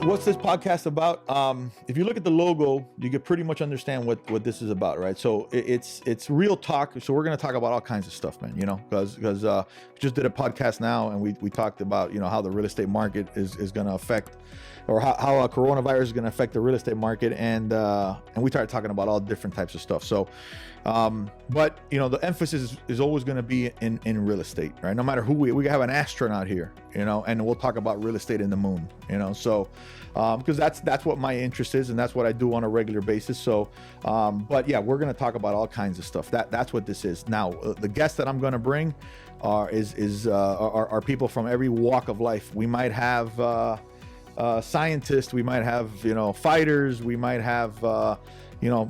what's this podcast about? If you look at the logo, you can pretty much understand what this is about, right? So it's real talk. So we're going to talk about all kinds of stuff, man, because we just did a podcast now, and we talked about, how the real estate market is going to affect, or how coronavirus is going to affect the real estate market. And we started talking about all different types of stuff. So, but the emphasis is always going to be in real estate, right? No matter who we have an astronaut here, and we'll talk about real estate in the moon, so, because that's what my interest is, and that's what I do on a regular basis. So, but yeah, we're going to talk about all kinds of stuff. That's what this is. Now, the guests that I'm going to bring are people from every walk of life. We might have, scientists, we might have, fighters, we might have,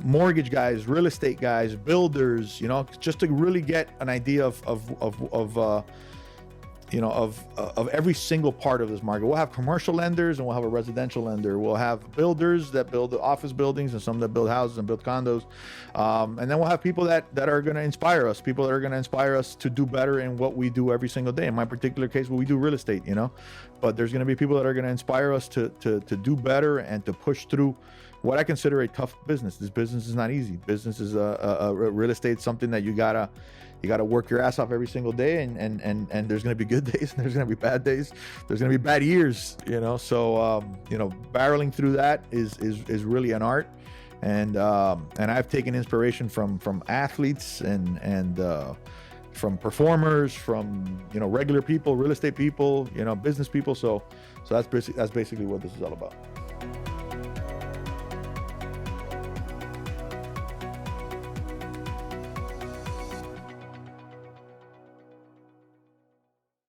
mortgage guys, real estate guys, builders, just to really get an idea of every single part of this market. We'll have commercial lenders, and we'll have a residential lender. We'll have builders that build office buildings, and some that build houses and build condos. And then we'll have people that are going to inspire us, to do better in what we do every single day. In my particular case, we do real estate, but there's going to be people that are going to inspire us to do better and to push through what I consider a tough business. This business is not easy. Business is a real estate, something that you gotta work your ass off every single day, and there's gonna be good days and there's gonna be bad days. There's gonna be bad years, so barreling through that is really an art. And I've taken inspiration from athletes and from performers, from regular people, real estate people, business people. So that's basically what this is all about.